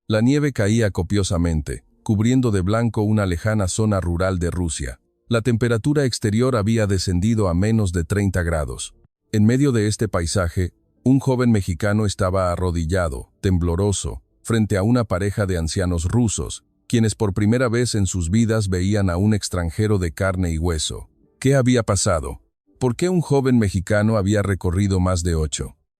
La nieve caía copiosamente, cubriendo de blanco una lejana zona rural de Rusia. La temperatura exterior había descendido a menos de 30 grados. En medio de este paisaje, un joven mexicano estaba arrodillado, tembloroso, frente a una pareja de ancianos rusos, quienes por primera vez en sus vidas veían a un extranjero de carne y hueso. ¿Qué había pasado? ¿Por qué un joven mexicano había recorrido más de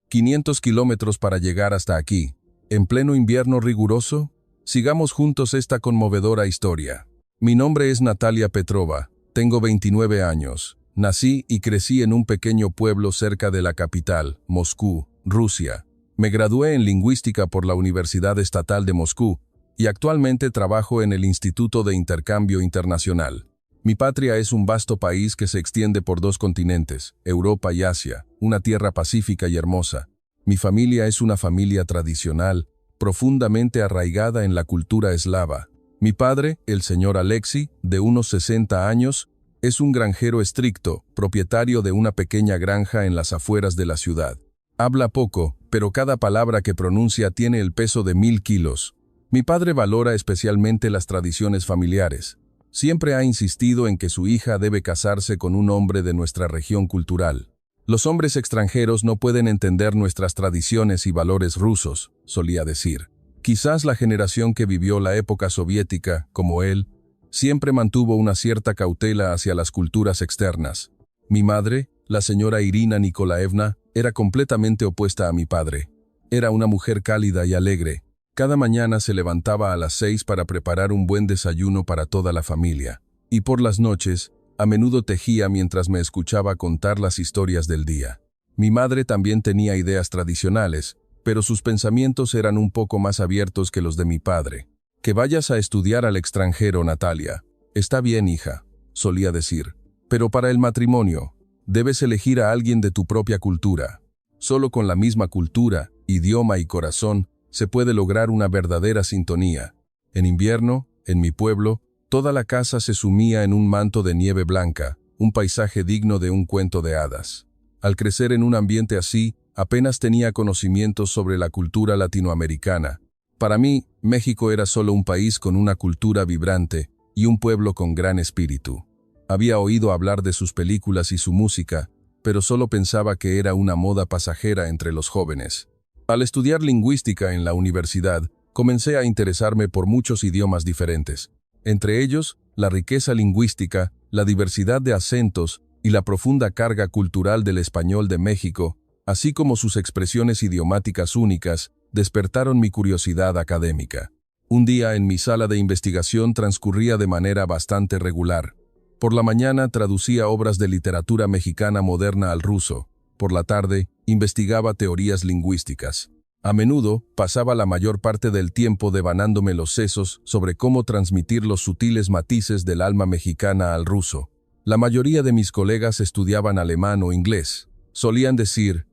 500 kilómetros para llegar hasta aquí, en pleno invierno riguroso? Sigamos juntos esta conmovedora historia. Mi nombre es Natalia Petrova, tengo 29 años. Nací y crecí en un pequeño pueblo cerca de la capital, Moscú, Rusia. Me gradué en lingüística por la Universidad Estatal de Moscú y actualmente trabajo en el Instituto de Intercambio Internacional. Mi patria es un vasto país que se extiende por 2 continentes, Europa y Asia, una tierra pacífica y hermosa. Mi familia es una familia tradicional, profundamente arraigada en la cultura eslava. Mi padre, el señor Alexi, de unos 60 años, es un granjero estricto, propietario de una pequeña granja en las afueras de la ciudad. Habla poco, pero cada palabra que pronuncia tiene el peso de 1000 kilos. Mi padre valora especialmente las tradiciones familiares. Siempre ha insistido en que su hija debe casarse con un hombre de nuestra región cultural. Los hombres extranjeros no pueden entender nuestras tradiciones y valores rusos, solía decir. Quizás la generación que vivió la época soviética, como él, siempre mantuvo una cierta cautela hacia las culturas externas. Mi madre, la señora Irina Nikolaevna, era completamente opuesta a mi padre. Era una mujer cálida y alegre. Cada mañana se levantaba a las 6 para preparar un buen desayuno para toda la familia. Y por las noches, a menudo tejía mientras me escuchaba contar las historias del día. Mi madre también tenía ideas tradicionales, pero sus pensamientos eran un poco más abiertos que los de mi padre. Que vayas a estudiar al extranjero, Natalia. Está bien, hija, solía decir. Pero para el matrimonio, debes elegir a alguien de tu propia cultura. Solo con la misma cultura, idioma y corazón, se puede lograr una verdadera sintonía. En invierno, en mi pueblo, toda la casa se sumía en un manto de nieve blanca, un paisaje digno de un cuento de hadas. Al crecer en un ambiente así, apenas tenía conocimientos sobre la cultura latinoamericana. Para mí, México era solo un país con una cultura vibrante y un pueblo con gran espíritu. Había oído hablar de sus películas y su música, pero solo pensaba que era una moda pasajera entre los jóvenes. Al estudiar lingüística en la universidad, comencé a interesarme por muchos idiomas diferentes. Entre ellos, la riqueza lingüística, la diversidad de acentos y la profunda carga cultural del español de México, así como sus expresiones idiomáticas únicas, despertaron mi curiosidad académica. Un día en mi sala de investigación transcurría de manera bastante regular. Por la mañana traducía obras de literatura mexicana moderna al ruso. Por la tarde, investigaba teorías lingüísticas. A menudo, pasaba la mayor parte del tiempo devanándome los sesos sobre cómo transmitir los sutiles matices del alma mexicana al ruso. La mayoría de mis colegas estudiaban alemán o inglés. Solían decir,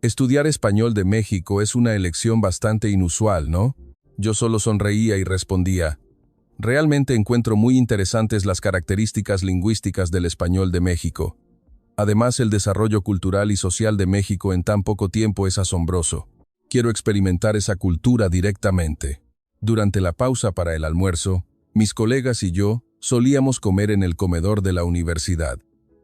estudiar español de México es una elección bastante inusual, ¿no? Yo solo sonreía y respondía, realmente encuentro muy interesantes las características lingüísticas del español de México. Además, el desarrollo cultural y social de México en tan poco tiempo es asombroso. Quiero experimentar esa cultura directamente. Durante la pausa para el almuerzo, mis colegas y yo solíamos comer en el comedor de la universidad.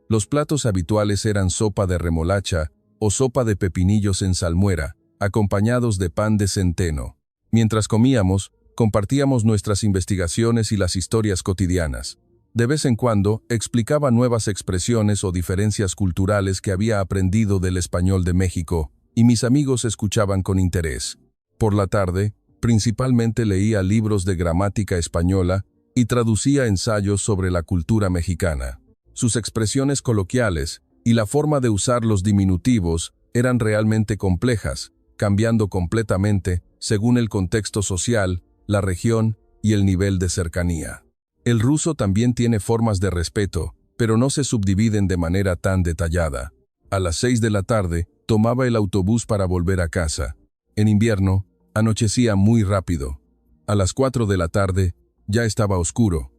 Los platos habituales eran sopa de remolacha o sopa de pepinillos en salmuera, acompañados de pan de centeno. Mientras comíamos, compartíamos nuestras investigaciones y las historias cotidianas. De vez en cuando, explicaba nuevas expresiones o diferencias culturales que había aprendido del español de México, y mis amigos escuchaban con interés. Por la tarde, principalmente leía libros de gramática española y traducía ensayos sobre la cultura mexicana. Sus expresiones coloquiales y la forma de usar los diminutivos eran realmente complejas, cambiando completamente según el contexto social, la región y el nivel de cercanía. El ruso también tiene formas de respeto, pero no se subdividen de manera tan detallada. A las 6 de la tarde, tomaba el autobús para volver a casa. En invierno, anochecía muy rápido. A las 4 de la tarde, ya estaba oscuro.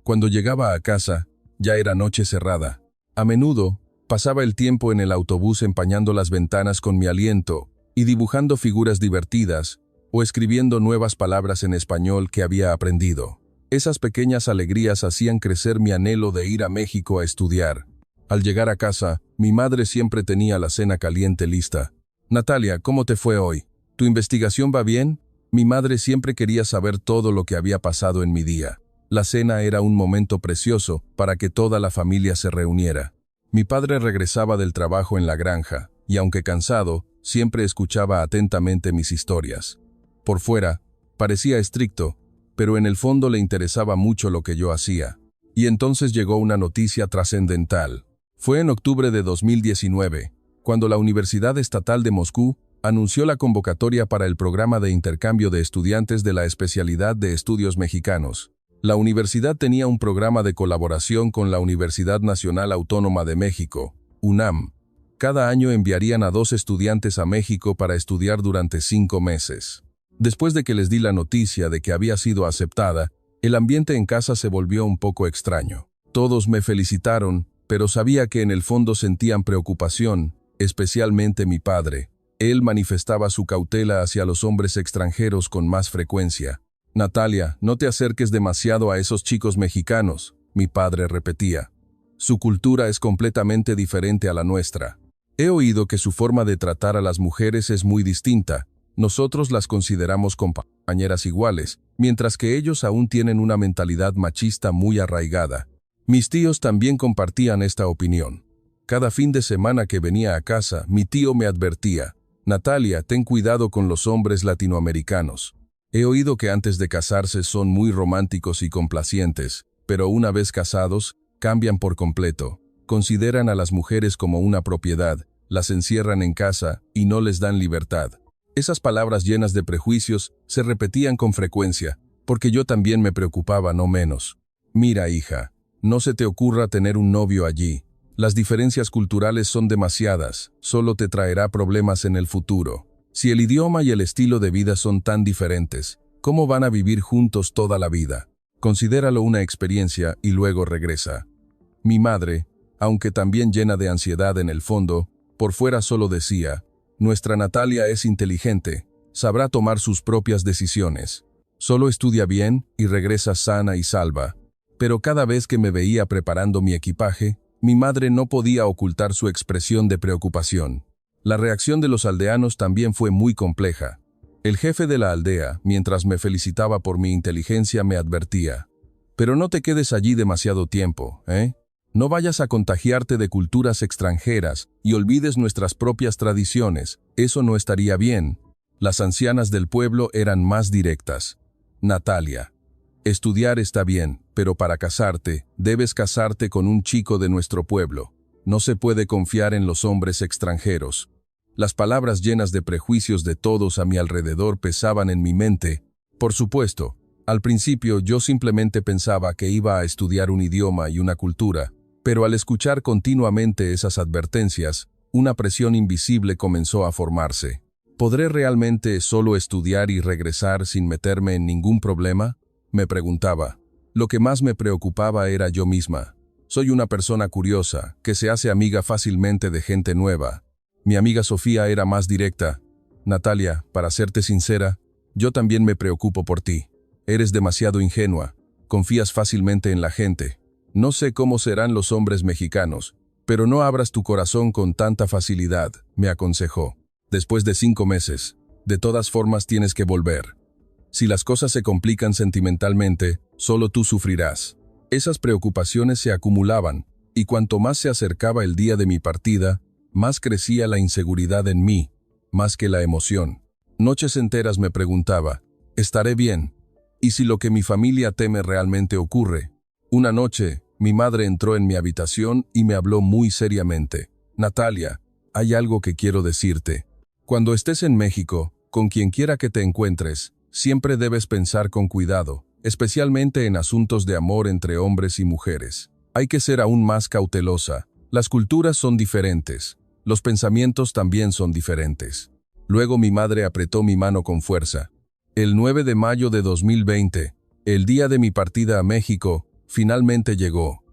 Cuando llegaba a casa, ya era noche cerrada. A menudo, pasaba el tiempo en el autobús empañando las ventanas con mi aliento y dibujando figuras divertidas o escribiendo nuevas palabras en español que había aprendido. Esas pequeñas alegrías hacían crecer mi anhelo de ir a México a estudiar. Al llegar a casa, mi madre siempre tenía la cena caliente lista. «Natalia, ¿cómo te fue hoy? ¿Tu investigación va bien?» Mi madre siempre quería saber todo lo que había pasado en mi día. La cena era un momento precioso para que toda la familia se reuniera. Mi padre regresaba del trabajo en la granja, y aunque cansado, siempre escuchaba atentamente mis historias. Por fuera, parecía estricto, pero en el fondo le interesaba mucho lo que yo hacía. Y entonces llegó una noticia trascendental. Fue en octubre de 2019, cuando la Universidad Estatal de Moscú anunció la convocatoria para el programa de intercambio de estudiantes de la especialidad de estudios mexicanos. La universidad tenía un programa de colaboración con la Universidad Nacional Autónoma de México, UNAM. Cada año enviarían a 2 estudiantes a México para estudiar durante 5 meses. Después de que les di la noticia de que había sido aceptada, el ambiente en casa se volvió un poco extraño. Todos me felicitaron, pero sabía que en el fondo sentían preocupación, especialmente mi padre. Él manifestaba su cautela hacia los hombres extranjeros con más frecuencia. «Natalia, no te acerques demasiado a esos chicos mexicanos», mi padre repetía. «Su cultura es completamente diferente a la nuestra. He oído que su forma de tratar a las mujeres es muy distinta. Nosotros las consideramos compañeras iguales, mientras que ellos aún tienen una mentalidad machista muy arraigada». Mis tíos también compartían esta opinión. Cada fin de semana que venía a casa, mi tío me advertía: «Natalia, ten cuidado con los hombres latinoamericanos. He oído que antes de casarse son muy románticos y complacientes, pero una vez casados, cambian por completo. Consideran a las mujeres como una propiedad, las encierran en casa y no les dan libertad». Esas palabras llenas de prejuicios se repetían con frecuencia, porque yo también me preocupaba no menos. «Mira, hija, no se te ocurra tener un novio allí. Las diferencias culturales son demasiadas, solo te traerá problemas en el futuro. Si el idioma y el estilo de vida son tan diferentes, ¿cómo van a vivir juntos toda la vida? Considéralo una experiencia y luego regresa». Mi madre, aunque también llena de ansiedad en el fondo, por fuera solo decía: «Nuestra Natalia es inteligente, sabrá tomar sus propias decisiones. Solo estudia bien y regresa sana y salva». Pero cada vez que me veía preparando mi equipaje, mi madre no podía ocultar su expresión de preocupación. La reacción de los aldeanos también fue muy compleja. El jefe de la aldea, mientras me felicitaba por mi inteligencia, me advertía: «Pero no te quedes allí demasiado tiempo, ¿eh? No vayas a contagiarte de culturas extranjeras y olvides nuestras propias tradiciones, eso no estaría bien». Las ancianas del pueblo eran más directas: «Natalia, estudiar está bien, pero para casarte, debes casarte con un chico de nuestro pueblo. No se puede confiar en los hombres extranjeros». Las palabras llenas de prejuicios de todos a mi alrededor pesaban en mi mente. Por supuesto, al principio yo simplemente pensaba que iba a estudiar un idioma y una cultura, pero al escuchar continuamente esas advertencias, una presión invisible comenzó a formarse. ¿Podré realmente solo estudiar y regresar sin meterme en ningún problema?, me preguntaba. Lo que más me preocupaba era yo misma. Soy una persona curiosa, que se hace amiga fácilmente de gente nueva. Mi amiga Sofía era más directa: «Natalia, para serte sincera, yo también me preocupo por ti. Eres demasiado ingenua, confías fácilmente en la gente. No sé cómo serán los hombres mexicanos, pero no abras tu corazón con tanta facilidad», me aconsejó. «Después de 5 meses, de todas formas tienes que volver. Si las cosas se complican sentimentalmente, solo tú sufrirás». Esas preocupaciones se acumulaban, y cuanto más se acercaba el día de mi partida, más crecía la inseguridad en mí, más que la emoción. Noches enteras me preguntaba: ¿estaré bien? ¿Y si lo que mi familia teme realmente ocurre? Una noche, mi madre entró en mi habitación y me habló muy seriamente: «Natalia, hay algo que quiero decirte. Cuando estés en México, con quien quiera que te encuentres, siempre debes pensar con cuidado, especialmente en asuntos de amor entre hombres y mujeres. Hay que ser aún más cautelosa. Las culturas son diferentes. Los pensamientos también son diferentes». Luego mi madre apretó mi mano con fuerza. El 9 de mayo de 2020, el día de mi partida a México, finalmente llegó.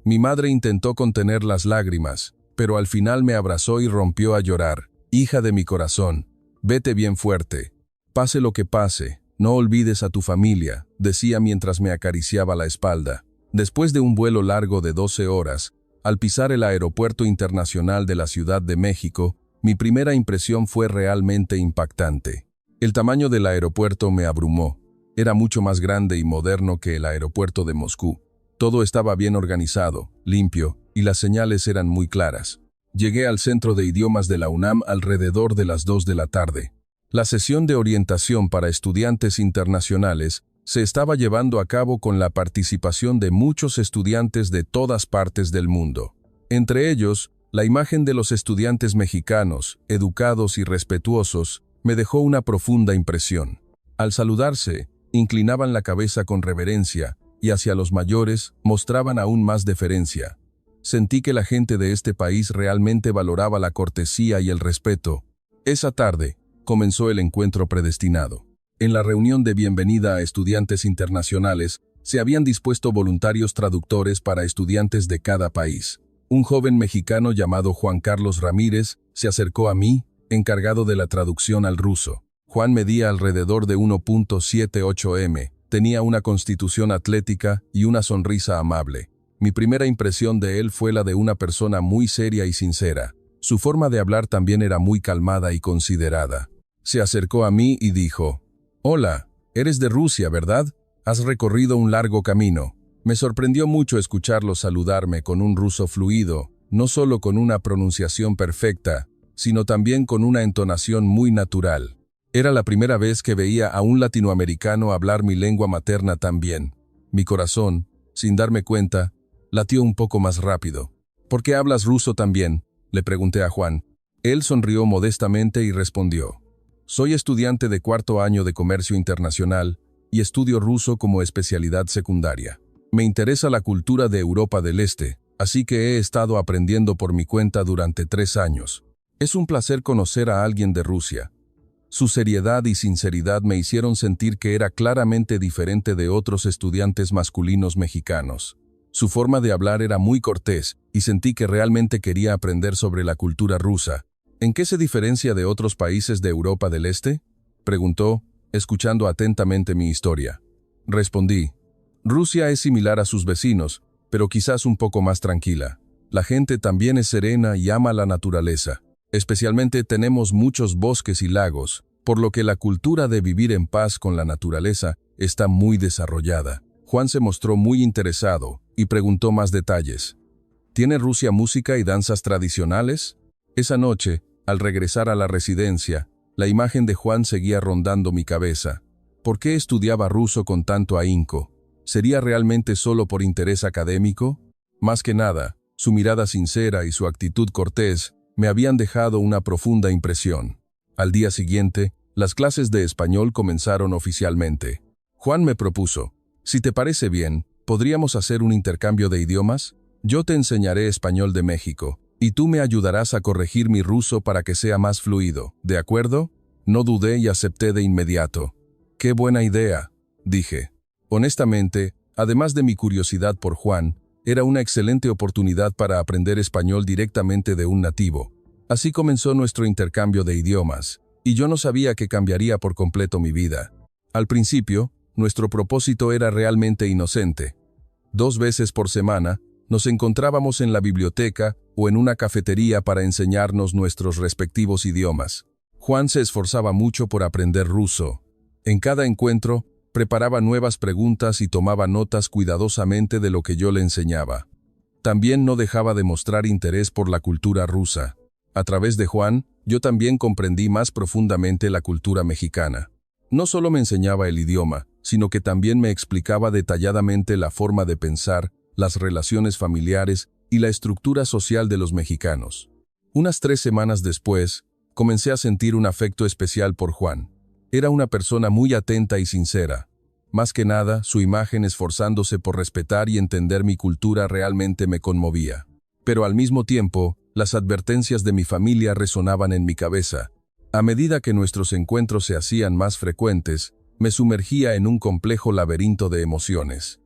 Mi madre intentó contener las lágrimas, pero al final me abrazó y rompió a llorar. «Hija de mi corazón, vete bien fuerte. Pase lo que pase, no olvides a tu familia, decía mientras me acariciaba la espalda. Después de un vuelo largo de 12 horas, al pisar el aeropuerto internacional de la Ciudad de México, mi primera impresión fue realmente impactante. El tamaño del aeropuerto me abrumó. Era mucho más grande y moderno que el aeropuerto de Moscú. Todo estaba bien organizado, limpio, y las señales eran muy claras. Llegué al Centro de Idiomas de la UNAM alrededor de las 2 de la tarde. La sesión de orientación para estudiantes internacionales se estaba llevando a cabo con la participación de muchos estudiantes de todas partes del mundo. Entre ellos, la imagen de los estudiantes mexicanos, educados y respetuosos, me dejó una profunda impresión. Al saludarse, inclinaban la cabeza con reverencia y hacia los mayores mostraban aún más deferencia. Sentí que la gente de este país realmente valoraba la cortesía y el respeto. Esa tarde, comenzó el encuentro predestinado. En la reunión de bienvenida a estudiantes internacionales, se habían dispuesto voluntarios traductores para estudiantes de cada país. Un joven mexicano llamado Juan Carlos Ramírez se acercó a mí, encargado de la traducción al ruso. Juan medía alrededor de 1.78 m, tenía una constitución atlética y una sonrisa amable. Mi primera impresión de él fue la de una persona muy seria y sincera. Su forma de hablar también era muy calmada y considerada. Se acercó a mí y dijo: «Hola, eres de Rusia, ¿verdad? Has recorrido un largo camino». Me sorprendió mucho escucharlo saludarme con un ruso fluido, no solo con una pronunciación perfecta, sino también con una entonación muy natural. Era la primera vez que veía a un latinoamericano hablar mi lengua materna tan bien. Mi corazón, sin darme cuenta, latió un poco más rápido. «¿Por qué hablas ruso tan bien?», le pregunté a Juan. Él sonrió modestamente y respondió: «Soy estudiante de 4º año de Comercio Internacional y estudio ruso como especialidad secundaria. Me interesa la cultura de Europa del Este, así que he estado aprendiendo por mi cuenta durante 3 años. Es un placer conocer a alguien de Rusia». Su seriedad y sinceridad me hicieron sentir que era claramente diferente de otros estudiantes masculinos mexicanos. Su forma de hablar era muy cortés y sentí que realmente quería aprender sobre la cultura rusa. «¿En qué se diferencia de otros países de Europa del Este?», preguntó, escuchando atentamente mi historia. Respondí: «Rusia es similar a sus vecinos, pero quizás un poco más tranquila. La gente también es serena y ama la naturaleza. Especialmente tenemos muchos bosques y lagos, por lo que la cultura de vivir en paz con la naturaleza está muy desarrollada». Juan se mostró muy interesado y preguntó más detalles. «¿Tiene Rusia música y danzas tradicionales?». Esa noche, al regresar a la residencia, la imagen de Juan seguía rondando mi cabeza. ¿Por qué estudiaba ruso con tanto ahínco? ¿Sería realmente solo por interés académico? Más que nada, su mirada sincera y su actitud cortés me habían dejado una profunda impresión. Al día siguiente, las clases de español comenzaron oficialmente. Juan me propuso: «Si te parece bien, ¿podríamos hacer un intercambio de idiomas? Yo te enseñaré español de México, y tú me ayudarás a corregir mi ruso para que sea más fluido, ¿de acuerdo?». No dudé y acepté de inmediato. «Qué buena idea», dije. Honestamente, además de mi curiosidad por Juan, era una excelente oportunidad para aprender español directamente de un nativo. Así comenzó nuestro intercambio de idiomas, y yo no sabía que cambiaría por completo mi vida. Al principio, nuestro propósito era realmente inocente. 2 veces por semana, nos encontrábamos en la biblioteca o en una cafetería para enseñarnos nuestros respectivos idiomas. Juan se esforzaba mucho por aprender ruso. En cada encuentro, preparaba nuevas preguntas y tomaba notas cuidadosamente de lo que yo le enseñaba. También no dejaba de mostrar interés por la cultura rusa. A través de Juan, yo también comprendí más profundamente la cultura mexicana. No solo me enseñaba el idioma, sino que también me explicaba detalladamente la forma de pensar, las relaciones familiares y la estructura social de los mexicanos. Unas 3 semanas después, comencé a sentir un afecto especial por Juan. Era una persona muy atenta y sincera. Más que nada, su imagen esforzándose por respetar y entender mi cultura realmente me conmovía. Pero al mismo tiempo, las advertencias de mi familia resonaban en mi cabeza. A medida que nuestros encuentros se hacían más frecuentes, me sumergía en un complejo laberinto de emociones.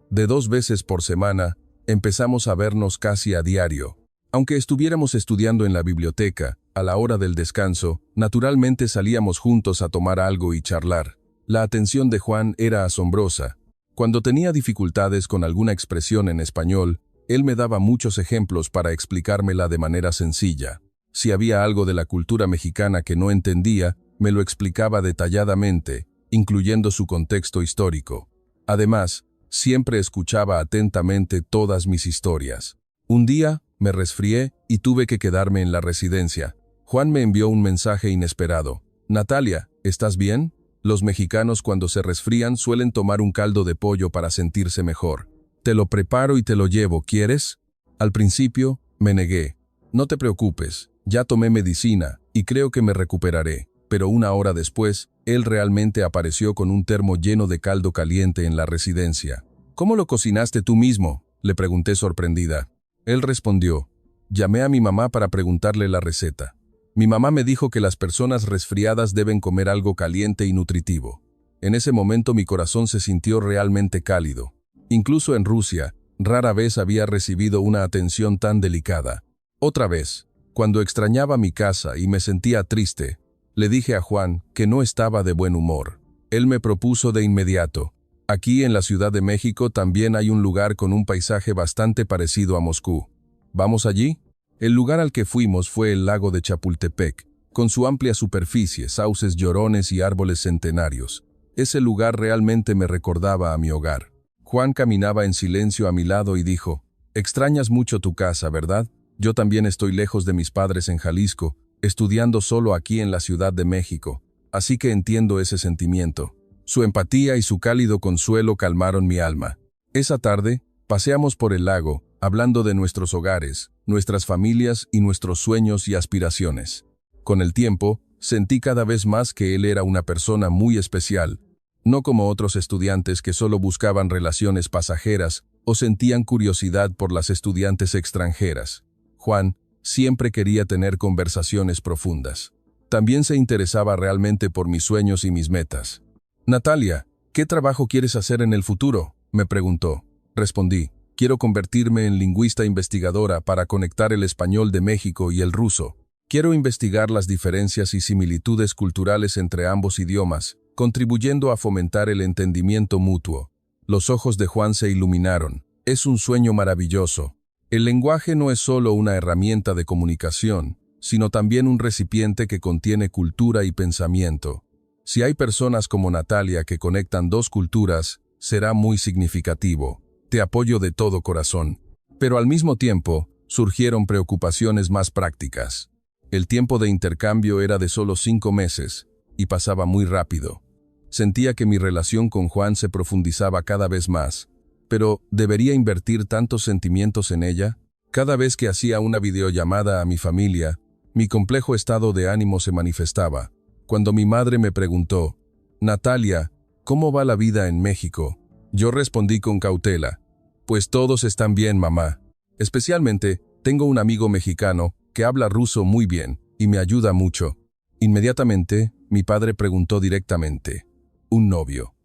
De 2 veces por semana, empezamos a vernos casi a diario. Aunque estuviéramos estudiando en la biblioteca, a la hora del descanso, naturalmente salíamos juntos a tomar algo y charlar. La atención de Juan era asombrosa. Cuando tenía dificultades con alguna expresión en español, él me daba muchos ejemplos para explicármela de manera sencilla. Si había algo de la cultura mexicana que no entendía, me lo explicaba detalladamente, incluyendo su contexto histórico. Además, siempre escuchaba atentamente todas mis historias. Un día, me resfrié y tuve que quedarme en la residencia. Juan me envió un mensaje inesperado. «Natalia, ¿estás bien? Los mexicanos cuando se resfrían suelen tomar un caldo de pollo para sentirse mejor. Te lo preparo y te lo llevo, ¿quieres?» Al principio, me negué. «No te preocupes, ya tomé medicina y creo que me recuperaré». Pero una hora después, él realmente apareció con un termo lleno de caldo caliente en la residencia. «¿Cómo lo cocinaste tú mismo?», le pregunté sorprendida. Él respondió: «Llamé a mi mamá para preguntarle la receta. Mi mamá me dijo que las personas resfriadas deben comer algo caliente y nutritivo». En ese momento mi corazón se sintió realmente cálido. Incluso en Rusia, rara vez había recibido una atención tan delicada. Otra vez, cuando extrañaba mi casa y me sentía triste, le dije a Juan que no estaba de buen humor. Él me propuso de inmediato: «Aquí en la Ciudad de México también hay un lugar con un paisaje bastante parecido a Moscú. ¿Vamos allí?». El lugar al que fuimos fue el lago de Chapultepec, con su amplia superficie, sauces llorones y árboles centenarios. Ese lugar realmente me recordaba a mi hogar. Juan caminaba en silencio a mi lado y dijo: «Extrañas mucho tu casa, ¿verdad? Yo también estoy lejos de mis padres en Jalisco, estudiando solo aquí en la Ciudad de México, así que entiendo ese sentimiento». Su empatía y su cálido consuelo calmaron mi alma. Esa tarde, paseamos por el lago, hablando de nuestros hogares, nuestras familias y nuestros sueños y aspiraciones. Con el tiempo, sentí cada vez más que él era una persona muy especial, no como otros estudiantes que solo buscaban relaciones pasajeras o sentían curiosidad por las estudiantes extranjeras. Juan siempre quería tener conversaciones profundas. También se interesaba realmente por mis sueños y mis metas. «Natalia, ¿qué trabajo quieres hacer en el futuro?», me preguntó. Respondí: «Quiero convertirme en lingüista investigadora para conectar el español de México y el ruso. Quiero investigar las diferencias y similitudes culturales entre ambos idiomas, contribuyendo a fomentar el entendimiento mutuo». Los ojos de Juan se iluminaron. «Es un sueño maravilloso. El lenguaje no es solo una herramienta de comunicación, sino también un recipiente que contiene cultura y pensamiento. Si hay personas como Natalia que conectan dos culturas, será muy significativo. Te apoyo de todo corazón». Pero al mismo tiempo, surgieron preocupaciones más prácticas. El tiempo de intercambio era de solo 5 meses, y pasaba muy rápido. Sentía que mi relación con Juan se profundizaba cada vez más. Pero, ¿debería invertir tantos sentimientos en ella? Cada vez que hacía una videollamada a mi familia, mi complejo estado de ánimo se manifestaba. Cuando mi madre me preguntó: «Natalia, ¿cómo va la vida en México?», yo respondí con cautela: «Pues todos están bien, mamá. Especialmente, tengo un amigo mexicano que habla ruso muy bien y me ayuda mucho». Inmediatamente, mi padre preguntó directamente: «¿Un novio?».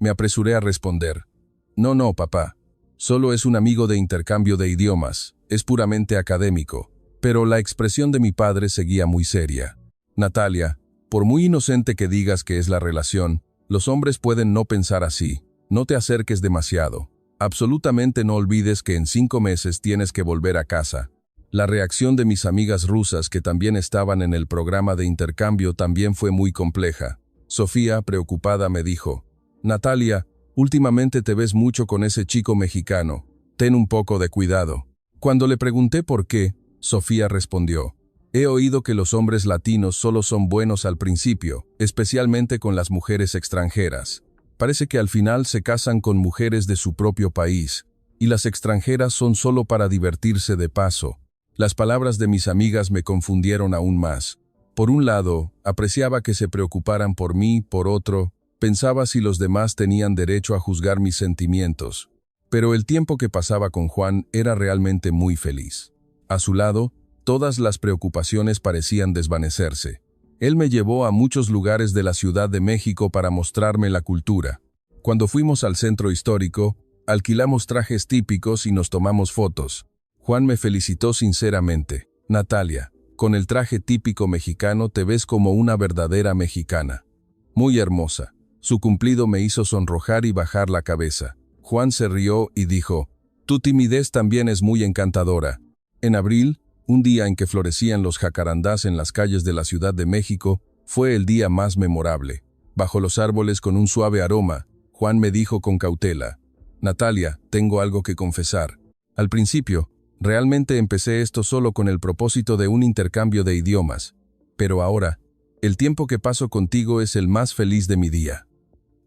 Me apresuré a responder: No, papá. Solo es un amigo de intercambio de idiomas, es puramente académico». Pero la expresión de mi padre seguía muy seria. «Natalia, por muy inocente que digas que es la relación, los hombres pueden no pensar así. No te acerques demasiado. Absolutamente no olvides que en 5 meses tienes que volver a casa». La reacción de mis amigas rusas que también estaban en el programa de intercambio también fue muy compleja. Sofía, preocupada, me dijo: «Natalia, últimamente te ves mucho con ese chico mexicano. Ten un poco de cuidado». Cuando le pregunté por qué, Sofía respondió: «He oído que los hombres latinos solo son buenos al principio, especialmente con las mujeres extranjeras. Parece que al final se casan con mujeres de su propio país, y las extranjeras son solo para divertirse de paso». Las palabras de mis amigas me confundieron aún más. Por un lado, apreciaba que se preocuparan por mí, por otro, pensaba si los demás tenían derecho a juzgar mis sentimientos. Pero el tiempo que pasaba con Juan era realmente muy feliz. A su lado, todas las preocupaciones parecían desvanecerse. Él me llevó a muchos lugares de la Ciudad de México para mostrarme la cultura. Cuando fuimos al centro histórico, alquilamos trajes típicos y nos tomamos fotos. Juan me felicitó sinceramente. Natalia, con el traje típico mexicano te ves como una verdadera mexicana. Muy hermosa. Su cumplido me hizo sonrojar y bajar la cabeza. Juan se rió y dijo, tu timidez también es muy encantadora. En abril, un día en que florecían los jacarandás en las calles de la Ciudad de México, fue el día más memorable. Bajo los árboles con un suave aroma, Juan me dijo con cautela, Natalia, tengo algo que confesar. Al principio, realmente empecé esto solo con el propósito de un intercambio de idiomas. Pero ahora, el tiempo que paso contigo es el más feliz de mi día.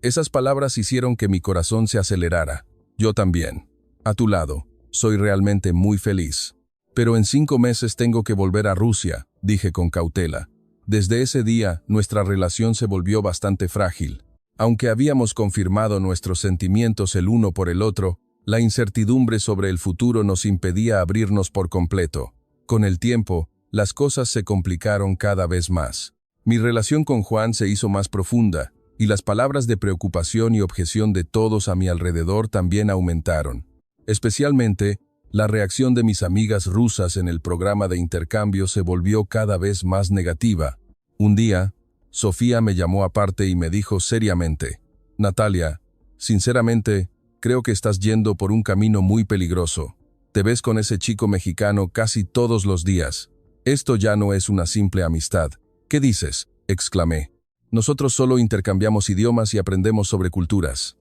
Esas palabras hicieron que mi corazón se acelerara. Yo también. A tu lado, soy realmente muy feliz. Pero en 5 meses tengo que volver a Rusia, dije con cautela. Desde ese día, nuestra relación se volvió bastante frágil. Aunque habíamos confirmado nuestros sentimientos el uno por el otro, la incertidumbre sobre el futuro nos impedía abrirnos por completo. Con el tiempo, las cosas se complicaron cada vez más. Mi relación con Juan se hizo más profunda, y las palabras de preocupación y objeción de todos a mi alrededor también aumentaron. Especialmente, la reacción de mis amigas rusas en el programa de intercambio se volvió cada vez más negativa. Un día, Sofía me llamó aparte y me dijo seriamente, Natalia, sinceramente, creo que estás yendo por un camino muy peligroso. Te ves con ese chico mexicano casi todos los días. Esto ya no es una simple amistad. ¿Qué dices?, exclamé. Nosotros solo intercambiamos idiomas y aprendemos sobre culturas.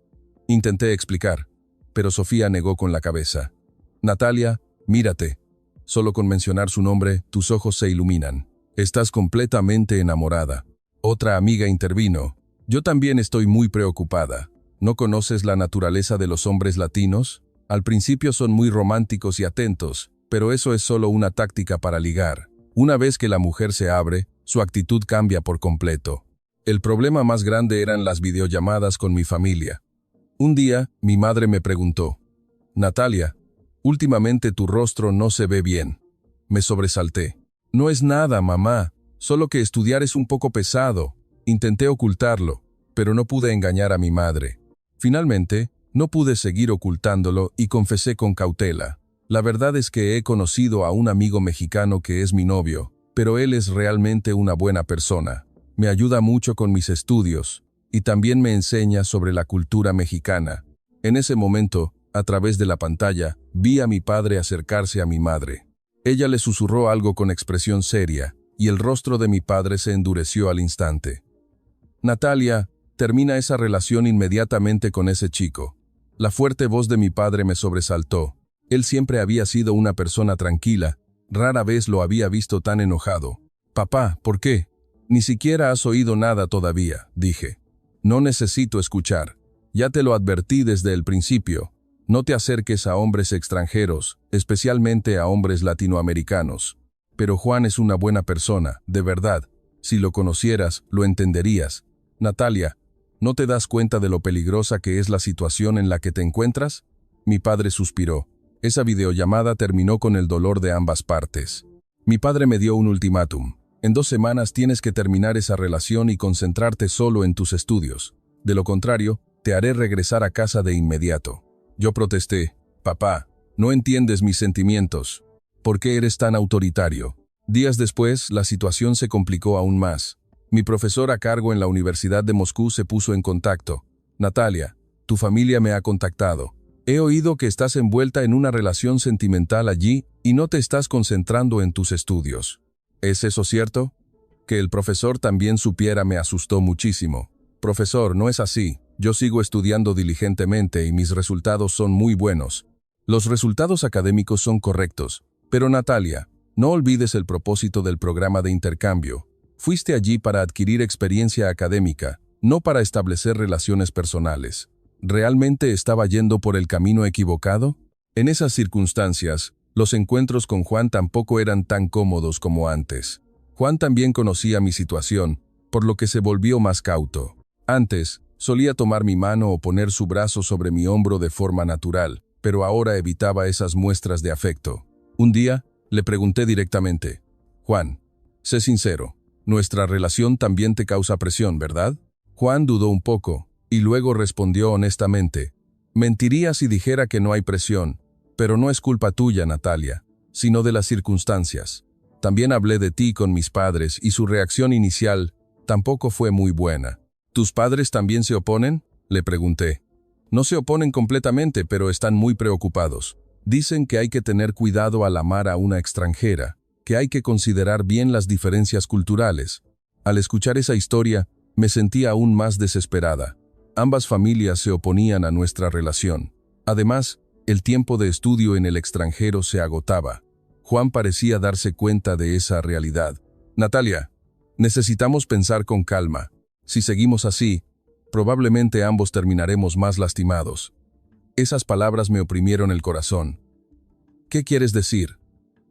Intenté explicar, pero Sofía negó con la cabeza. Natalia, mírate. Solo con mencionar su nombre, tus ojos se iluminan. Estás completamente enamorada. Otra amiga intervino. Yo también estoy muy preocupada. ¿No conoces la naturaleza de los hombres latinos? Al principio son muy románticos y atentos, pero eso es solo una táctica para ligar. Una vez que la mujer se abre, su actitud cambia por completo. El problema más grande eran las videollamadas con mi familia. Un día, mi madre me preguntó, Natalia, últimamente tu rostro no se ve bien. Me sobresalté. No es nada, mamá, solo que estudiar es un poco pesado. Intenté ocultarlo, pero no pude engañar a mi madre. Finalmente, no pude seguir ocultándolo y confesé con cautela. La verdad es que he conocido a un amigo mexicano que es mi novio, pero él es realmente una buena persona. Me ayuda mucho con mis estudios y también me enseña sobre la cultura mexicana. En ese momento, a través de la pantalla, vi a mi padre acercarse a mi madre. Ella le susurró algo con expresión seria, y el rostro de mi padre se endureció al instante. Natalia, termina esa relación inmediatamente con ese chico. La fuerte voz de mi padre me sobresaltó. Él siempre había sido una persona tranquila, rara vez lo había visto tan enojado. Papá, ¿por qué? Ni siquiera has oído nada todavía, dije. No necesito escuchar. Ya te lo advertí desde el principio. No te acerques a hombres extranjeros, especialmente a hombres latinoamericanos. Pero Juan es una buena persona, de verdad. Si lo conocieras, lo entenderías. Natalia, ¿no te das cuenta de lo peligrosa que es la situación en la que te encuentras? Mi padre suspiró. Esa videollamada terminó con el dolor de ambas partes. Mi padre me dio un ultimátum. En 2 semanas tienes que terminar esa relación y concentrarte solo en tus estudios. De lo contrario, te haré regresar a casa de inmediato. Yo protesté. Papá, no entiendes mis sentimientos. ¿Por qué eres tan autoritario? Días después, la situación se complicó aún más. Mi profesor a cargo en la Universidad de Moscú se puso en contacto. Natalia, tu familia me ha contactado. He oído que estás envuelta en una relación sentimental allí y no te estás concentrando en tus estudios. ¿Es eso cierto? Que el profesor también supiera me asustó muchísimo. Profesor, no es así. Yo sigo estudiando diligentemente y mis resultados son muy buenos. Los resultados académicos son correctos. Pero Natalia, no olvides el propósito del programa de intercambio. Fuiste allí para adquirir experiencia académica, no para establecer relaciones personales. ¿Realmente estaba yendo por el camino equivocado? En esas circunstancias, los encuentros con Juan tampoco eran tan cómodos como antes. Juan también conocía mi situación, por lo que se volvió más cauto. Antes, solía tomar mi mano o poner su brazo sobre mi hombro de forma natural, pero ahora evitaba esas muestras de afecto. Un día, le pregunté directamente, Juan, sé sincero, nuestra relación también te causa presión, ¿verdad? Juan dudó un poco, y luego respondió honestamente, mentiría si dijera que no hay presión, pero no es culpa tuya, Natalia. sino de las circunstancias. También hablé de ti con mis padres y su reacción inicial tampoco fue muy buena. ¿Tus padres también se oponen?, le pregunté. No se oponen completamente, pero están muy preocupados. Dicen que hay que tener cuidado al amar a una extranjera, que hay que considerar bien las diferencias culturales. Al escuchar esa historia, me sentí aún más desesperada. Ambas familias se oponían a nuestra relación. Además, el tiempo de estudio en el extranjero se agotaba. Juan parecía darse cuenta de esa realidad. Natalia, necesitamos pensar con calma. Si seguimos así, probablemente ambos terminaremos más lastimados. Esas palabras me oprimieron el corazón. ¿Qué quieres decir?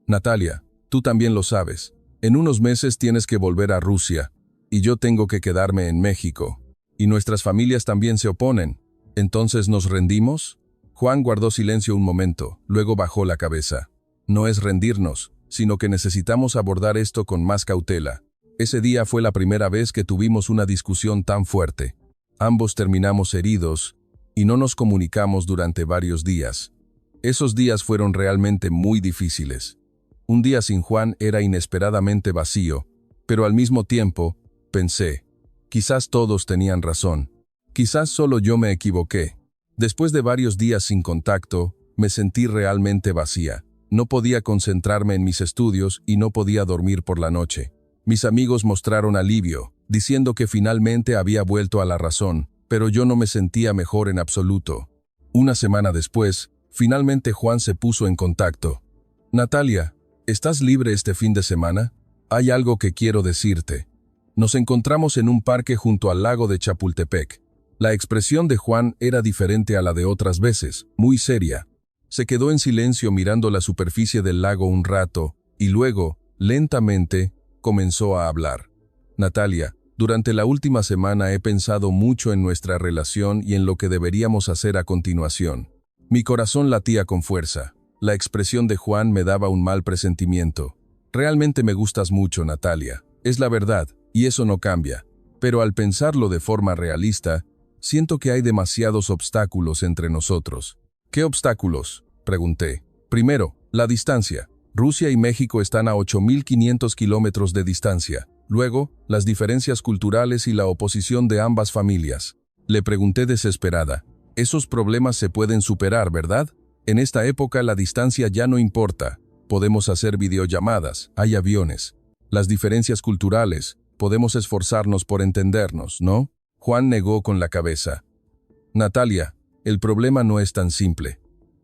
Natalia, tú también lo sabes. En unos meses tienes que volver a Rusia, y yo tengo que quedarme en México. Y nuestras familias también se oponen. ¿Entonces nos rendimos? Juan guardó silencio un momento, luego bajó la cabeza. No es rendirnos, sino que necesitamos abordar esto con más cautela. Ese día fue la primera vez que tuvimos una discusión tan fuerte. Ambos terminamos heridos y no nos comunicamos durante varios días. Esos días fueron realmente muy difíciles. Un día sin Juan era inesperadamente vacío, pero al mismo tiempo, pensé, quizás todos tenían razón. Quizás solo yo me equivoqué. Después de varios días sin contacto, me sentí realmente vacía. No podía concentrarme en mis estudios y no podía dormir por la noche. Mis amigos mostraron alivio, diciendo que finalmente había vuelto a la razón, pero yo no me sentía mejor en absoluto. Una semana después, finalmente Juan se puso en contacto. Natalia, ¿estás libre este fin de semana? Hay algo que quiero decirte. Nos encontramos en un parque junto al lago de Chapultepec. La expresión de Juan era diferente a la de otras veces, muy seria. Se quedó en silencio mirando la superficie del lago un rato, y luego, lentamente, comenzó a hablar. Natalia, durante la última semana he pensado mucho en nuestra relación y en lo que deberíamos hacer a continuación. Mi corazón latía con fuerza. La expresión de Juan me daba un mal presentimiento. Realmente me gustas mucho, Natalia. Es la verdad, y eso no cambia. Pero al pensarlo de forma realista, siento que hay demasiados obstáculos entre nosotros. ¿Qué obstáculos?, pregunté. Primero, la distancia. Rusia y México están a 8.500 kilómetros de distancia. Luego, las diferencias culturales y la oposición de ambas familias. Le pregunté desesperada. Esos problemas se pueden superar, ¿verdad? En esta época la distancia ya no importa. Podemos hacer videollamadas, hay aviones. Las diferencias culturales, podemos esforzarnos por entendernos, ¿no? Juan negó con la cabeza. Natalia, el problema no es tan simple.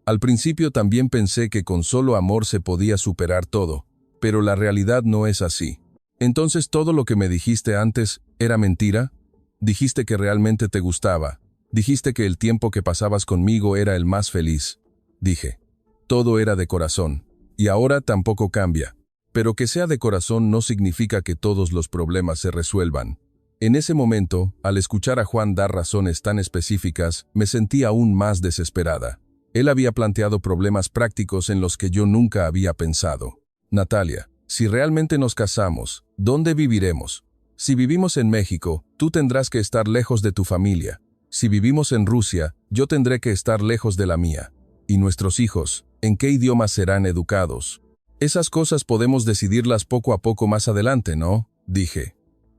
Al principio también pensé que con solo amor se podía superar todo, pero la realidad no es así. Entonces todo lo que me dijiste antes era mentira. Dijiste que realmente te gustaba. Dijiste que el tiempo que pasabas conmigo era el más feliz. Dije, todo era de corazón, y ahora tampoco cambia. Pero que sea de corazón no significa que todos los problemas se resuelvan. En ese momento, al escuchar a Juan dar razones tan específicas, me sentí aún más desesperada. Él había planteado problemas prácticos en los que yo nunca había pensado. Natalia, si realmente nos casamos, ¿dónde viviremos? Si vivimos en México, tú tendrás que estar lejos de tu familia. Si vivimos en Rusia, yo tendré que estar lejos de la mía. ¿Y nuestros hijos, en qué idioma serán educados? Esas cosas podemos decidirlas poco a poco más adelante, ¿no? Dije.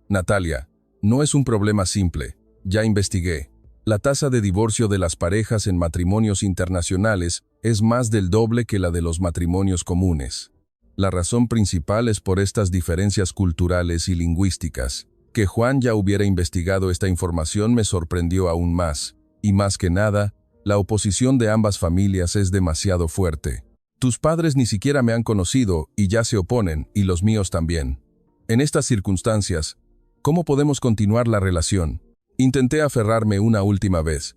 Natalia, no es un problema simple. Ya investigué. La tasa de divorcio de las parejas en matrimonios internacionales es más del doble que la de los matrimonios comunes. La razón principal es por estas diferencias culturales y lingüísticas. Que Juan ya hubiera investigado esta información me sorprendió aún más. Y más que nada, la oposición de ambas familias es demasiado fuerte. Tus padres ni siquiera me han conocido y ya se oponen, y los míos también. En estas circunstancias, ¿cómo podemos continuar la relación? Intenté aferrarme una última vez.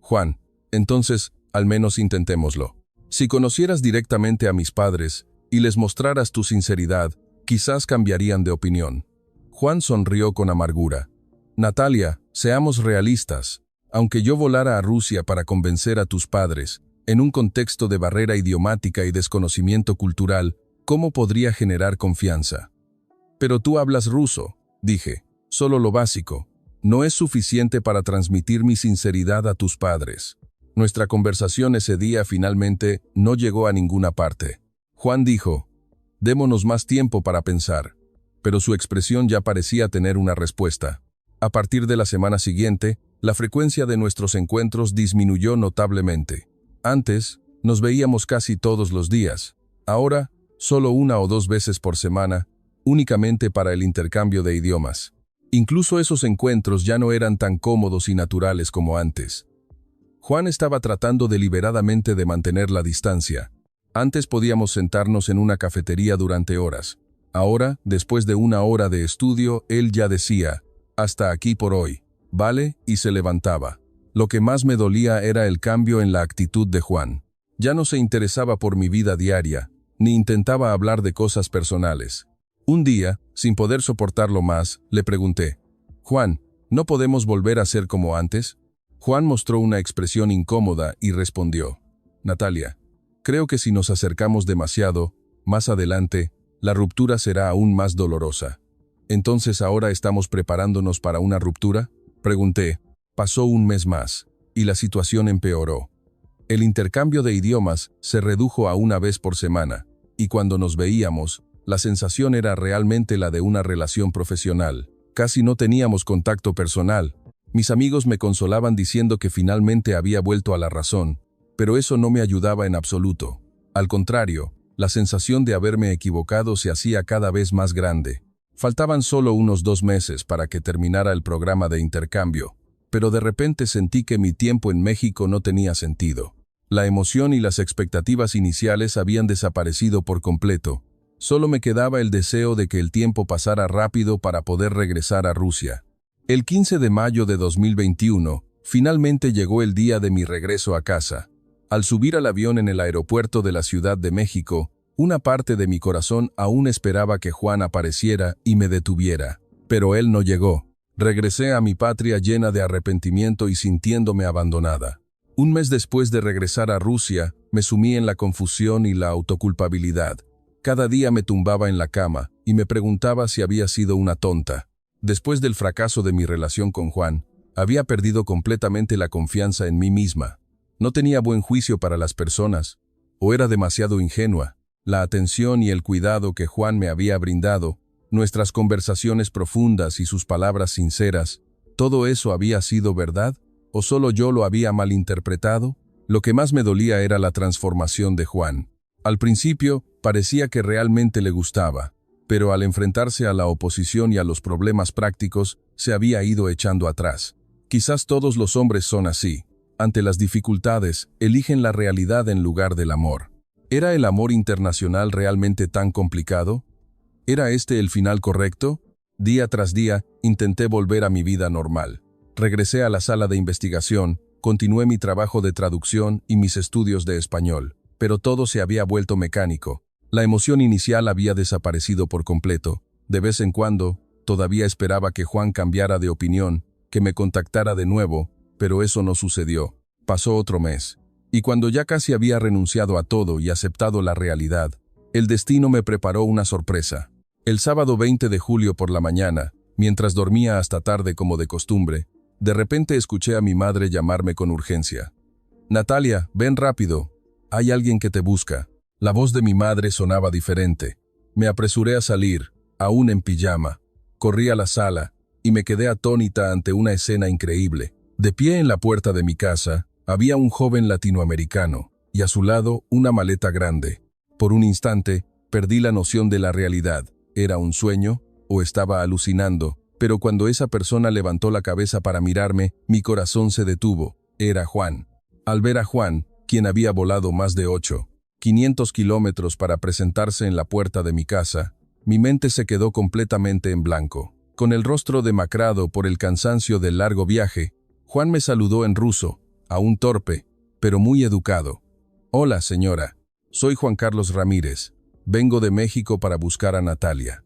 Juan, entonces, al menos intentémoslo. Si conocieras directamente a mis padres y les mostraras tu sinceridad, quizás cambiarían de opinión. Juan sonrió con amargura. Natalia, seamos realistas. Aunque yo volara a Rusia para convencer a tus padres, en un contexto de barrera idiomática y desconocimiento cultural, ¿cómo podría generar confianza? Pero tú hablas ruso, dije, solo lo básico. No es suficiente para transmitir mi sinceridad a tus padres. Nuestra conversación ese día finalmente no llegó a ninguna parte. Juan dijo, démonos más tiempo para pensar, pero su expresión ya parecía tener una respuesta. A partir de la semana siguiente, la frecuencia de nuestros encuentros disminuyó notablemente. Antes, nos veíamos casi todos los días. Ahora, solo 1 o 2 veces por semana, únicamente para el intercambio de idiomas. Incluso esos encuentros ya no eran tan cómodos y naturales como antes. Juan estaba tratando deliberadamente de mantener la distancia. Antes podíamos sentarnos en una cafetería durante horas. Ahora, después de 1 hora de estudio, él ya decía, hasta aquí por hoy, ¿vale? Y se levantaba. Lo que más me dolía era el cambio en la actitud de Juan. Ya no se interesaba por mi vida diaria, ni intentaba hablar de cosas personales. Un día, sin poder soportarlo más, le pregunté, Juan, ¿no podemos volver a ser como antes? Juan mostró una expresión incómoda y respondió, Natalia, creo que si nos acercamos demasiado, más adelante, la ruptura será aún más dolorosa. ¿Entonces ahora estamos preparándonos para una ruptura? Pregunté. Pasó 1 mes más, y la situación empeoró. El intercambio de idiomas se redujo a 1 vez por semana, y cuando nos veíamos, la sensación era realmente la de una relación profesional. Casi no teníamos contacto personal. Mis amigos me consolaban diciendo que finalmente había vuelto a la razón, pero eso no me ayudaba en absoluto. Al contrario, la sensación de haberme equivocado se hacía cada vez más grande. Faltaban solo unos 2 meses para que terminara el programa de intercambio, pero de repente sentí que mi tiempo en México no tenía sentido. La emoción y las expectativas iniciales habían desaparecido por completo. Solo me quedaba el deseo de que el tiempo pasara rápido para poder regresar a Rusia. El 15 de mayo de 2021, finalmente llegó el día de mi regreso a casa. Al subir al avión en el aeropuerto de la Ciudad de México, una parte de mi corazón aún esperaba que Juan apareciera y me detuviera. Pero él no llegó. Regresé a mi patria llena de arrepentimiento y sintiéndome abandonada. 1 mes después de regresar a Rusia, me sumí en la confusión y la autoculpabilidad. Cada día me tumbaba en la cama y me preguntaba si había sido una tonta. Después del fracaso de mi relación con Juan, había perdido completamente la confianza en mí misma. No tenía buen juicio para las personas, o era demasiado ingenua. La atención y el cuidado que Juan me había brindado, nuestras conversaciones profundas y sus palabras sinceras, ¿todo eso había sido verdad? ¿O solo yo lo había malinterpretado? Lo que más me dolía era la transformación de Juan. Al principio, parecía que realmente le gustaba, pero al enfrentarse a la oposición y a los problemas prácticos, se había ido echando atrás. Quizás todos los hombres son así. Ante las dificultades, eligen la realidad en lugar del amor. ¿Era el amor internacional realmente tan complicado? ¿Era este el final correcto? Día tras día, intenté volver a mi vida normal. Regresé a la sala de investigación, continué mi trabajo de traducción y mis estudios de español, pero todo se había vuelto mecánico. La emoción inicial había desaparecido por completo. De vez en cuando, todavía esperaba que Juan cambiara de opinión, que me contactara de nuevo, pero eso no sucedió. Pasó otro mes. Y cuando ya casi había renunciado a todo y aceptado la realidad, el destino me preparó una sorpresa. El sábado 20 de julio por la mañana, mientras dormía hasta tarde como de costumbre, de repente escuché a mi madre llamarme con urgencia. «Natalia, ven rápido. Hay alguien que te busca». La voz de mi madre sonaba diferente. Me apresuré a salir, aún en pijama. Corrí a la sala y me quedé atónita ante una escena increíble. De pie en la puerta de mi casa, había un joven latinoamericano, y a su lado una maleta grande. Por un instante, perdí la noción de la realidad. ¿Era un sueño o estaba alucinando? Pero cuando esa persona levantó la cabeza para mirarme, mi corazón se detuvo. Era Juan. Al ver a Juan, quien había volado más de 500 kilómetros para presentarse en la puerta de mi casa, mi mente se quedó completamente en blanco. Con el rostro demacrado por el cansancio del largo viaje, Juan me saludó en ruso, aún torpe, pero muy educado. «Hola, señora. Soy Juan Carlos Ramírez. Vengo de México para buscar a Natalia».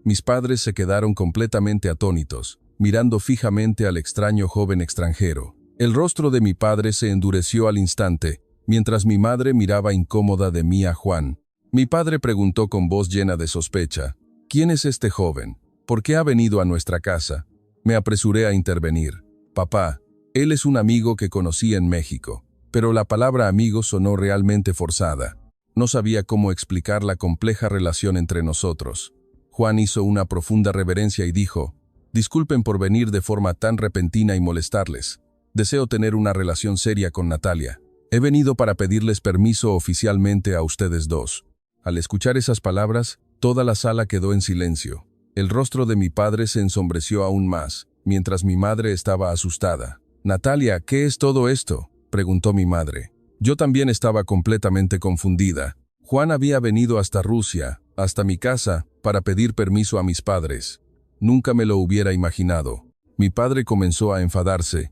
Mis padres se quedaron completamente atónitos, mirando fijamente al extraño joven extranjero. El rostro de mi padre se endureció al instante, mientras mi madre miraba incómoda de mí a Juan. Mi padre preguntó con voz llena de sospecha, «¿Quién es este joven? ¿Por qué ha venido a nuestra casa?» Me apresuré a intervenir. «Papá, él es un amigo que conocí en México». Pero la palabra amigo sonó realmente forzada. No sabía cómo explicar la compleja relación entre nosotros. Juan hizo una profunda reverencia y dijo: «Disculpen por venir de forma tan repentina y molestarles. Deseo tener una relación seria con Natalia. He venido para pedirles permiso oficialmente a ustedes dos». Al escuchar esas palabras, toda la sala quedó en silencio. El rostro de mi padre se ensombreció aún más, mientras mi madre estaba asustada. «Natalia, ¿qué es todo esto?», preguntó mi madre. Yo también estaba completamente confundida. Juan había venido hasta Rusia, hasta mi casa, para pedir permiso a mis padres. Nunca me lo hubiera imaginado. Mi padre comenzó a enfadarse.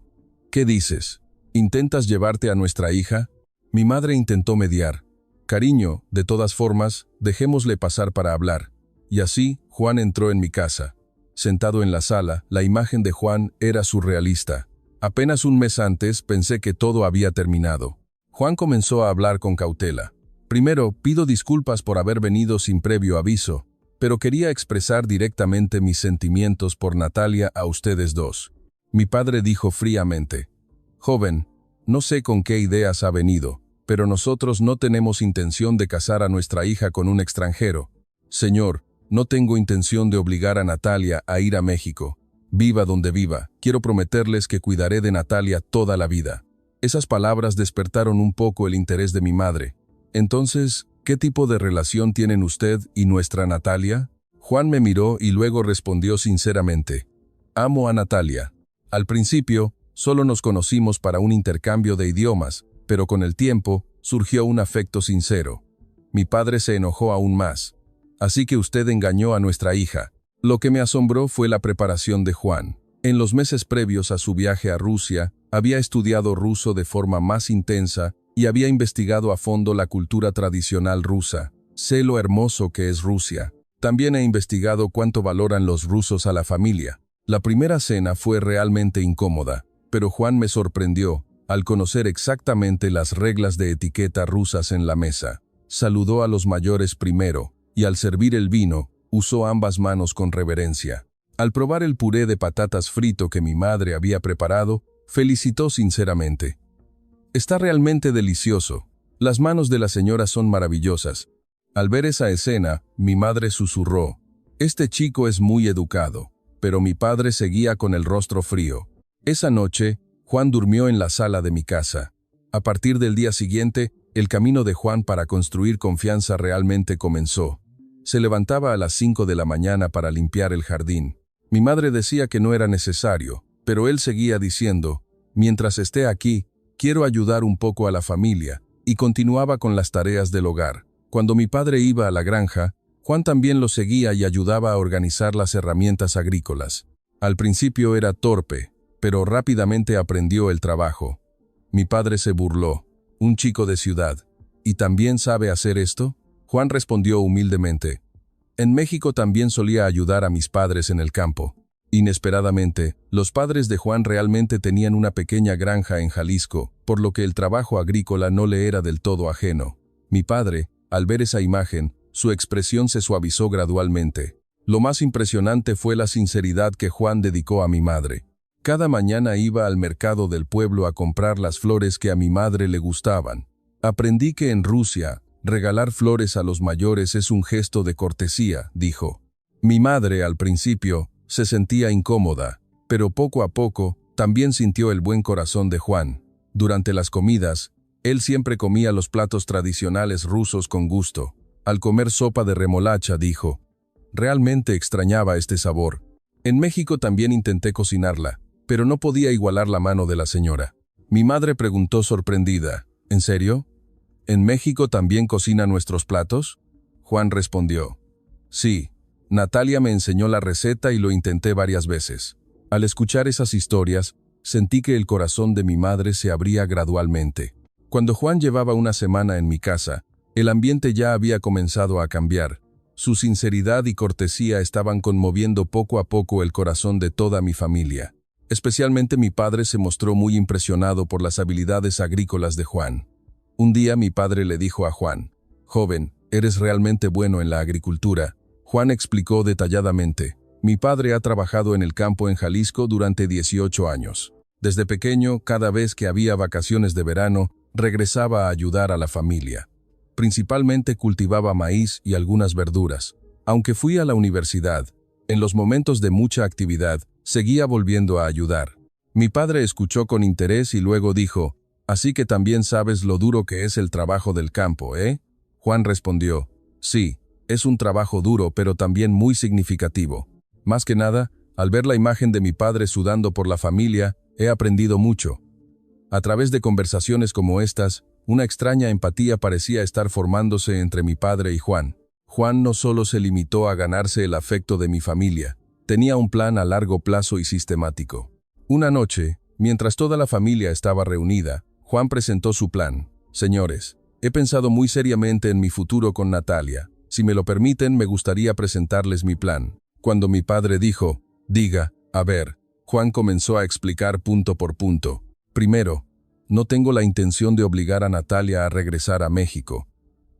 «¿Qué dices? ¿Intentas llevarte a nuestra hija?». Mi madre intentó mediar. «Cariño, de todas formas, dejémosle pasar para hablar». Y así, Juan entró en mi casa. Sentado en la sala, la imagen de Juan era surrealista. Apenas un mes antes pensé que todo había terminado. Juan comenzó a hablar con cautela. «Primero, pido disculpas por haber venido sin previo aviso, pero quería expresar directamente mis sentimientos por Natalia a ustedes dos». Mi padre dijo fríamente: «Joven, no sé con qué ideas ha venido, pero nosotros no tenemos intención de casar a nuestra hija con un extranjero. Señor, no tengo intención de obligar a Natalia a ir a México. Viva donde viva, quiero prometerles que cuidaré de Natalia toda la vida». Esas palabras despertaron un poco el interés de mi madre. «Entonces, ¿qué tipo de relación tienen usted y nuestra Natalia?». Juan me miró y luego respondió sinceramente: «Amo a Natalia. Al principio, solo nos conocimos para un intercambio de idiomas, pero con el tiempo, surgió un afecto sincero». Mi padre se enojó aún más. «Así que usted engañó a nuestra hija». Lo que me asombró fue la preparación de Juan. En los meses previos a su viaje a Rusia, había estudiado ruso de forma más intensa y había investigado a fondo la cultura tradicional rusa. Sé lo hermoso que es Rusia. También he investigado cuánto valoran los rusos a la familia. La primera cena fue realmente incómoda, pero Juan me sorprendió al conocer exactamente las reglas de etiqueta rusas en la mesa. Saludó a los mayores primero, y al servir el vino, usó ambas manos con reverencia. Al probar el puré de patatas frito que mi madre había preparado, felicitó sinceramente: «Está realmente delicioso. Las manos de la señora son maravillosas». Al ver esa escena, mi madre susurró: «Este chico es muy educado». Pero mi padre seguía con el rostro frío. Esa noche, Juan durmió en la sala de mi casa. A partir del día siguiente, el camino de Juan para construir confianza realmente comenzó. Se levantaba a las 5 de la mañana para limpiar el jardín. Mi madre decía que no era necesario, pero él seguía diciendo: «Mientras esté aquí, quiero ayudar un poco a la familia», y continuaba con las tareas del hogar. Cuando mi padre iba a la granja, Juan también lo seguía y ayudaba a organizar las herramientas agrícolas. Al principio era torpe, pero rápidamente aprendió el trabajo. Mi padre se burló: «¿Un chico de ciudad? ¿Y también sabe hacer esto?». Juan respondió humildemente: «En México también solía ayudar a mis padres en el campo». Inesperadamente, los padres de Juan realmente tenían una pequeña granja en Jalisco, por lo que el trabajo agrícola no le era del todo ajeno. Mi padre, al ver esa imagen, su expresión se suavizó gradualmente. Lo más impresionante fue la sinceridad que Juan dedicó a mi madre. Cada mañana iba al mercado del pueblo a comprar las flores que a mi madre le gustaban. «Aprendí que en Rusia, regalar flores a los mayores es un gesto de cortesía», dijo. Mi madre, al principio, se sentía incómoda, pero poco a poco, también sintió el buen corazón de Juan. Durante las comidas, él siempre comía los platos tradicionales rusos con gusto. Al comer sopa de remolacha, dijo: «Realmente extrañaba este sabor». En México también intenté cocinarla, pero no podía igualar la mano de la señora. Mi madre preguntó sorprendida: «¿En serio? ¿En México también cocina nuestros platos?». Juan respondió: «Sí, Natalia me enseñó la receta y lo intenté varias veces». Al escuchar esas historias, sentí que el corazón de mi madre se abría gradualmente. Cuando Juan llevaba una semana en mi casa, el ambiente ya había comenzado a cambiar. Su sinceridad y cortesía estaban conmoviendo poco a poco el corazón de toda mi familia. Especialmente mi padre se mostró muy impresionado por las habilidades agrícolas de Juan. Un día mi padre le dijo a Juan: «Joven, eres realmente bueno en la agricultura». Juan explicó detalladamente: «Mi padre ha trabajado en el campo en Jalisco durante 18 años. Desde pequeño, cada vez que había vacaciones de verano, regresaba a ayudar a la familia». Principalmente cultivaba maíz y algunas verduras. Aunque fui a la universidad, en los momentos de mucha actividad, seguía volviendo a ayudar. Mi padre escuchó con interés y luego dijo, «Así que también sabes lo duro que es el trabajo del campo, ¿eh?» Juan respondió, «Sí, es un trabajo duro pero también muy significativo. Más que nada, al ver la imagen de mi padre sudando por la familia, he aprendido mucho». A través de conversaciones como estas, una extraña empatía parecía estar formándose entre mi padre y Juan. Juan no solo se limitó a ganarse el afecto de mi familia, tenía un plan a largo plazo y sistemático. Una noche, mientras toda la familia estaba reunida, Juan presentó su plan. «Señores, he pensado muy seriamente en mi futuro con Natalia. Si me lo permiten, me gustaría presentarles mi plan». Cuando mi padre dijo, «Diga, a ver», Juan comenzó a explicar punto por punto. Primero, no tengo la intención de obligar a Natalia a regresar a México.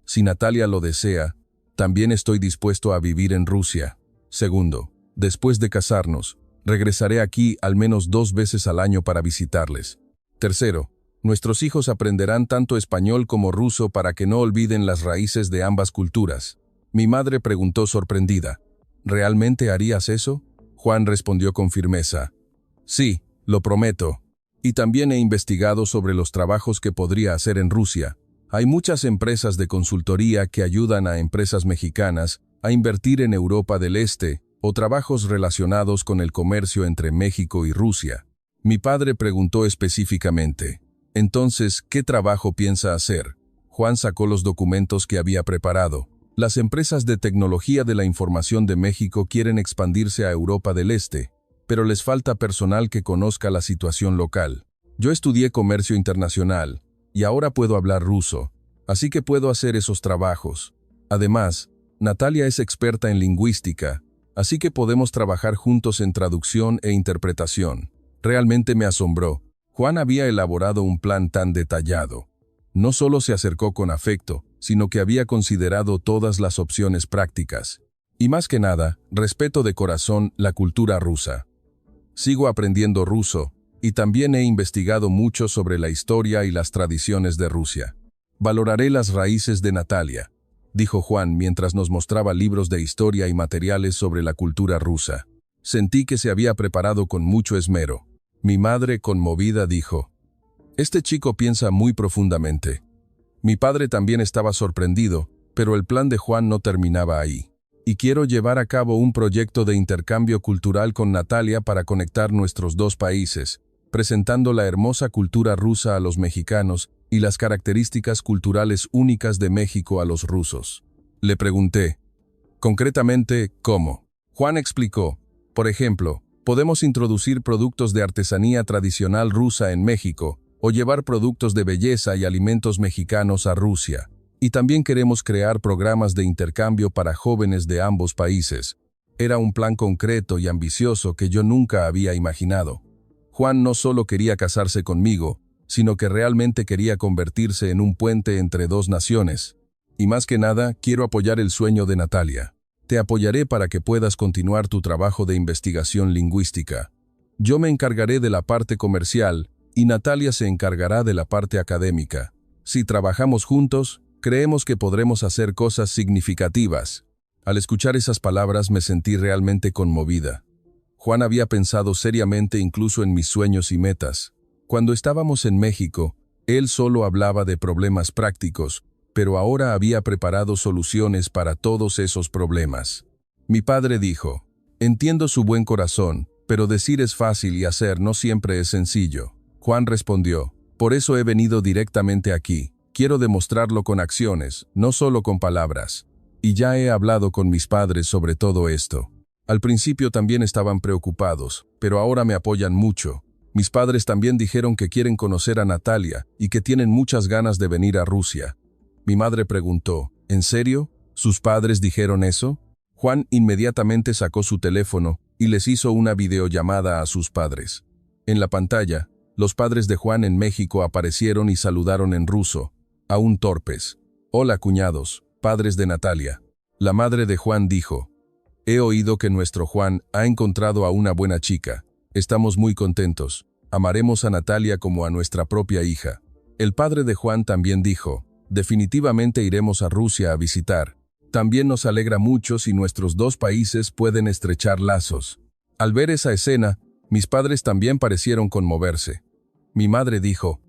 Si Natalia lo desea, también estoy dispuesto a vivir en Rusia. Segundo, después de casarnos, regresaré aquí al menos 2 veces al año para visitarles. Tercero, nuestros hijos aprenderán tanto español como ruso para que no olviden las raíces de ambas culturas. Mi madre preguntó sorprendida, «¿Realmente harías eso?» Juan respondió con firmeza, «Sí, lo prometo. Y también he investigado sobre los trabajos que podría hacer en Rusia. Hay muchas empresas de consultoría que ayudan a empresas mexicanas a invertir en Europa del Este o trabajos relacionados con el comercio entre México y Rusia». Mi padre preguntó específicamente, «Entonces, ¿qué trabajo piensa hacer?» Juan sacó los documentos que había preparado. Las empresas de tecnología de la información de México quieren expandirse a Europa del Este, pero les falta personal que conozca la situación local. Yo estudié comercio internacional, y ahora puedo hablar ruso, así que puedo hacer esos trabajos. Además, Natalia es experta en lingüística, así que podemos trabajar juntos en traducción e interpretación. Realmente me asombró. Juan había elaborado un plan tan detallado. No solo se acercó con afecto, sino que había considerado todas las opciones prácticas. Y más que nada, respeto de corazón la cultura rusa. Sigo aprendiendo ruso, y también he investigado mucho sobre la historia y las tradiciones de Rusia. Valoraré las raíces de Natalia, dijo Juan mientras nos mostraba libros de historia y materiales sobre la cultura rusa. Sentí que se había preparado con mucho esmero. Mi madre, conmovida, dijo, «Este chico piensa muy profundamente». Mi padre también estaba sorprendido, pero el plan de Juan no terminaba ahí. «Y quiero llevar a cabo un proyecto de intercambio cultural con Natalia para conectar nuestros dos países, presentando la hermosa cultura rusa a los mexicanos y las características culturales únicas de México a los rusos». Le pregunté, «Concretamente, ¿cómo?». Juan explicó, «Por ejemplo, podemos introducir productos de artesanía tradicional rusa en México, o llevar productos de belleza y alimentos mexicanos a Rusia. Y también queremos crear programas de intercambio para jóvenes de ambos países». Era un plan concreto y ambicioso que yo nunca había imaginado. Juan no solo quería casarse conmigo, sino que realmente quería convertirse en un puente entre dos naciones. Y más que nada, quiero apoyar el sueño de Natalia. Te apoyaré para que puedas continuar tu trabajo de investigación lingüística. Yo me encargaré de la parte comercial, y Natalia se encargará de la parte académica. Si trabajamos juntos, creemos que podremos hacer cosas significativas. Al escuchar esas palabras me sentí realmente conmovida. Juan había pensado seriamente incluso en mis sueños y metas. Cuando estábamos en México, él solo hablaba de problemas prácticos, pero ahora había preparado soluciones para todos esos problemas. Mi padre dijo, «Entiendo su buen corazón, pero decir es fácil y hacer no siempre es sencillo». Juan respondió, «Por eso he venido directamente aquí. Quiero demostrarlo con acciones, no solo con palabras. Y ya he hablado con mis padres sobre todo esto. Al principio también estaban preocupados, pero ahora me apoyan mucho. Mis padres también dijeron que quieren conocer a Natalia y que tienen muchas ganas de venir a Rusia». Mi madre preguntó, «¿En serio? ¿Sus padres dijeron eso?». Juan inmediatamente sacó su teléfono y les hizo una videollamada a sus padres. En la pantalla, los padres de Juan en México aparecieron y saludaron en ruso, aún torpes. «Hola, cuñados, padres de Natalia». La madre de Juan dijo, «He oído que nuestro Juan ha encontrado a una buena chica. Estamos muy contentos. Amaremos a Natalia como a nuestra propia hija». El padre de Juan también dijo, Definitivamente iremos a Rusia a visitar. También nos alegra mucho si nuestros dos países pueden estrechar lazos. Al ver esa escena, mis padres también parecieron conmoverse. Mi madre dijo,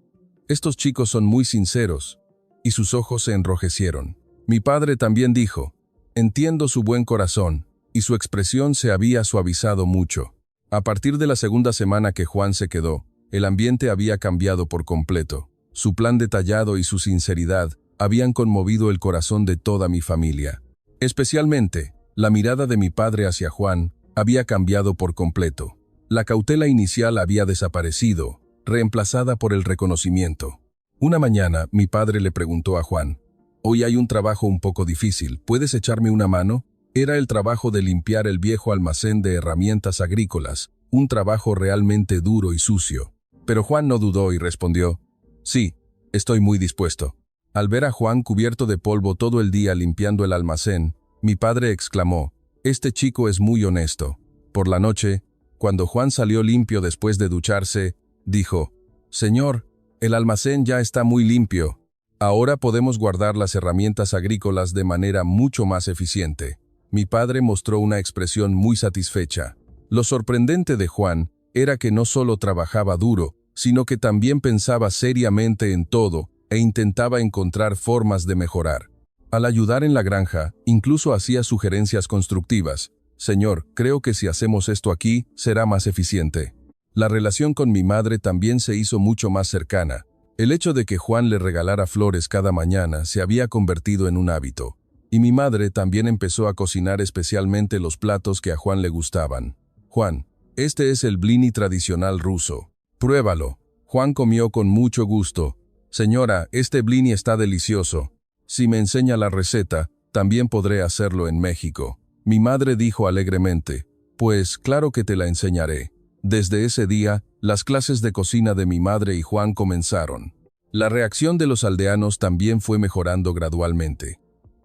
«Estos chicos son muy sinceros», y sus ojos se enrojecieron. Mi padre también dijo, «Entiendo su buen corazón», y su expresión se había suavizado mucho. A partir de la segunda semana que Juan se quedó, el ambiente había cambiado por completo. Su plan detallado y su sinceridad habían conmovido el corazón de toda mi familia. Especialmente, la mirada de mi padre hacia Juan había cambiado por completo. La cautela inicial había desaparecido, reemplazada por el reconocimiento. Una mañana, mi padre le preguntó a Juan, «Hoy hay un trabajo un poco difícil, ¿puedes echarme una mano?» Era el trabajo de limpiar el viejo almacén de herramientas agrícolas, un trabajo realmente duro y sucio. Pero Juan no dudó y respondió, «Sí, estoy muy dispuesto». Al ver a Juan cubierto de polvo todo el día limpiando el almacén, mi padre exclamó, «Este chico es muy honesto». Por la noche, cuando Juan salió limpio después de ducharse, dijo, «Señor, el almacén ya está muy limpio. Ahora podemos guardar las herramientas agrícolas de manera mucho más eficiente». Mi padre mostró una expresión muy satisfecha. Lo sorprendente de Juan era que no solo trabajaba duro, sino que también pensaba seriamente en todo e intentaba encontrar formas de mejorar. Al ayudar en la granja, incluso hacía sugerencias constructivas. «Señor, creo que si hacemos esto aquí, será más eficiente». La relación con mi madre también se hizo mucho más cercana. El hecho de que Juan le regalara flores cada mañana se había convertido en un hábito. Y mi madre también empezó a cocinar especialmente los platos que a Juan le gustaban. «Juan, este es el blini tradicional ruso. Pruébalo». Juan comió con mucho gusto. «Señora, este blini está delicioso. Si me enseña la receta, también podré hacerlo en México». Mi madre dijo alegremente, «Pues claro que te la enseñaré». Desde ese día, las clases de cocina de mi madre y Juan comenzaron. La reacción de los aldeanos también fue mejorando gradualmente.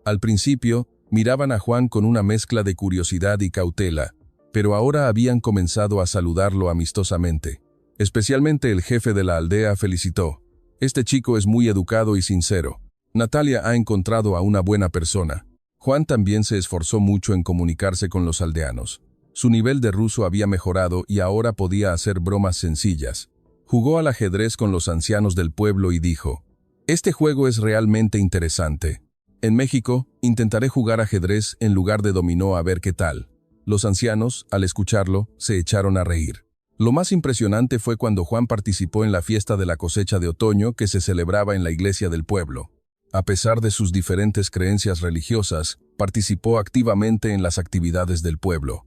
Al principio, miraban a Juan con una mezcla de curiosidad y cautela, pero ahora habían comenzado a saludarlo amistosamente. Especialmente el jefe de la aldea felicitó. «Este chico es muy educado y sincero. Natalia ha encontrado a una buena persona». Juan también se esforzó mucho en comunicarse con los aldeanos. Su nivel de ruso había mejorado y ahora podía hacer bromas sencillas. Jugó al ajedrez con los ancianos del pueblo y dijo, «Este juego es realmente interesante. En México, intentaré jugar ajedrez en lugar de dominó a ver qué tal». Los ancianos, al escucharlo, se echaron a reír. Lo más impresionante fue cuando Juan participó en la fiesta de la cosecha de otoño que se celebraba en la iglesia del pueblo. A pesar de sus diferentes creencias religiosas, participó activamente en las actividades del pueblo.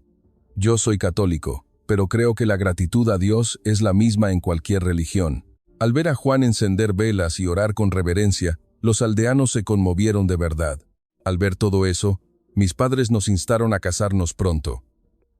Yo soy católico, pero creo que la gratitud a Dios es la misma en cualquier religión. Al ver a Juan encender velas y orar con reverencia, los aldeanos se conmovieron de verdad. Al ver todo eso, mis padres nos instaron a casarnos pronto.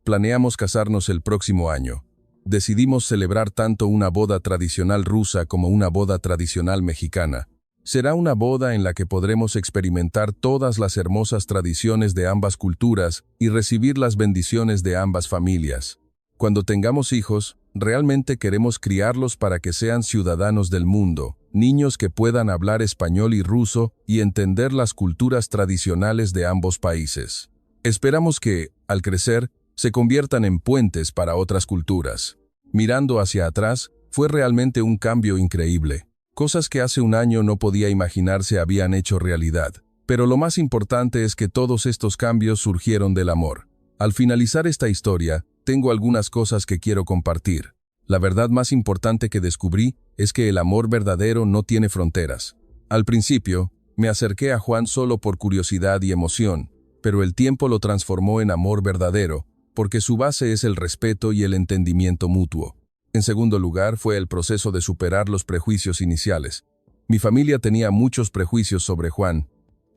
Planeamos casarnos el próximo año. Decidimos celebrar tanto una boda tradicional rusa como una boda tradicional mexicana. Será una boda en la que podremos experimentar todas las hermosas tradiciones de ambas culturas y recibir las bendiciones de ambas familias. Cuando tengamos hijos, realmente queremos criarlos para que sean ciudadanos del mundo, niños que puedan hablar español y ruso y entender las culturas tradicionales de ambos países. Esperamos que, al crecer, se conviertan en puentes para otras culturas. Mirando hacia atrás, fue realmente un cambio increíble. Cosas que hace un año no podía imaginar se habían hecho realidad. Pero lo más importante es que todos estos cambios surgieron del amor. Al finalizar esta historia, tengo algunas cosas que quiero compartir. La verdad más importante que descubrí es que el amor verdadero no tiene fronteras. Al principio, me acerqué a Juan solo por curiosidad y emoción, pero el tiempo lo transformó en amor verdadero, porque su base es el respeto y el entendimiento mutuo. En segundo lugar, fue el proceso de superar los prejuicios iniciales. Mi familia tenía muchos prejuicios sobre Juan.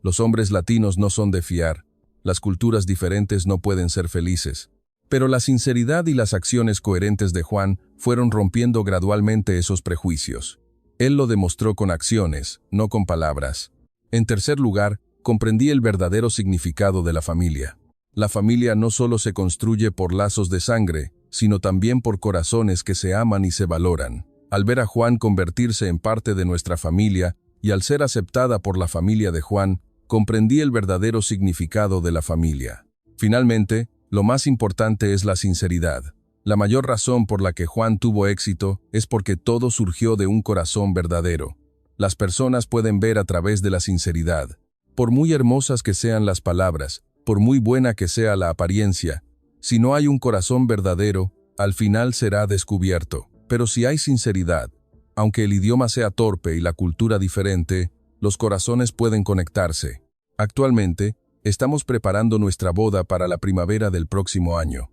Los hombres latinos no son de fiar. Las culturas diferentes no pueden ser felices. Pero la sinceridad y las acciones coherentes de Juan fueron rompiendo gradualmente esos prejuicios. Él lo demostró con acciones, no con palabras. En tercer lugar, comprendí el verdadero significado de la familia. La familia no solo se construye por lazos de sangre, sino también por corazones que se aman y se valoran. Al ver a Juan convertirse en parte de nuestra familia, y al ser aceptada por la familia de Juan, comprendí el verdadero significado de la familia. Finalmente, lo más importante es la sinceridad. La mayor razón por la que Juan tuvo éxito es porque todo surgió de un corazón verdadero. Las personas pueden ver a través de la sinceridad. Por muy hermosas que sean las palabras, por muy buena que sea la apariencia, si no hay un corazón verdadero, al final será descubierto. Pero si hay sinceridad, aunque el idioma sea torpe y la cultura diferente, los corazones pueden conectarse. Actualmente, estamos preparando nuestra boda para la primavera del próximo año.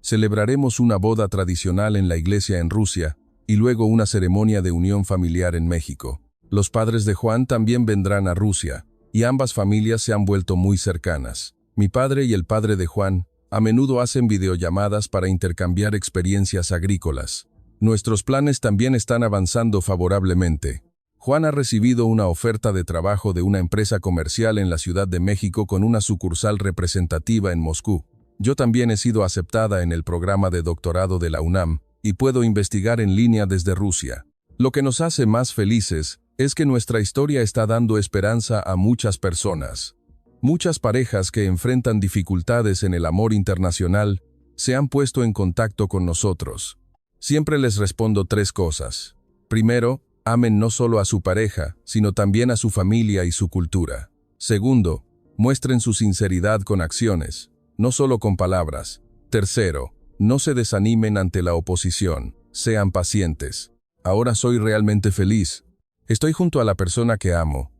Celebraremos una boda tradicional en la iglesia en Rusia y luego una ceremonia de unión familiar en México. Los padres de Juan también vendrán a Rusia, y ambas familias se han vuelto muy cercanas. Mi padre y el padre de Juan a menudo hacen videollamadas para intercambiar experiencias agrícolas. Nuestros planes también están avanzando favorablemente. Juan ha recibido una oferta de trabajo de una empresa comercial en la Ciudad de México con una sucursal representativa en Moscú. Yo también he sido aceptada en el programa de doctorado de la UNAM y puedo investigar en línea desde Rusia. Lo que nos hace más felices es que nuestra historia está dando esperanza a muchas personas. Muchas parejas que enfrentan dificultades en el amor internacional se han puesto en contacto con nosotros. Siempre les respondo 3 cosas. Primero, amen no solo a su pareja, sino también a su familia y su cultura. Segundo, muestren su sinceridad con acciones, no solo con palabras. Tercero, no se desanimen ante la oposición, sean pacientes. Ahora soy realmente feliz. Estoy junto a la persona que amo,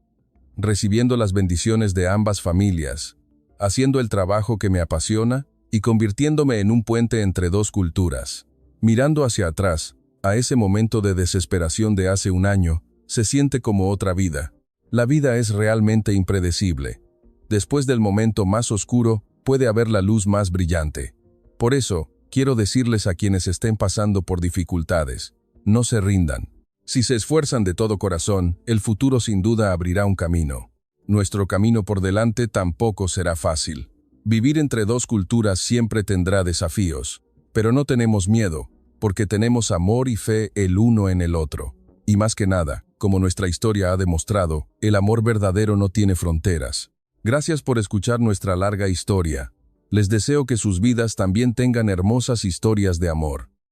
recibiendo las bendiciones de ambas familias, haciendo el trabajo que me apasiona y convirtiéndome en un puente entre 2 culturas. Mirando hacia atrás, a ese momento de desesperación de hace un año, se siente como otra vida. La vida es realmente impredecible. Después del momento más oscuro, puede haber la luz más brillante. Por eso, quiero decirles a quienes estén pasando por dificultades, no se rindan. Si se esfuerzan de todo corazón, el futuro sin duda abrirá un camino. Nuestro camino por delante tampoco será fácil. Vivir entre 2 culturas siempre tendrá desafíos, pero no tenemos miedo, porque tenemos amor y fe el uno en el otro. Y más que nada, como nuestra historia ha demostrado, el amor verdadero no tiene fronteras. Gracias por escuchar nuestra larga historia. Les deseo que sus vidas también tengan hermosas historias de amor.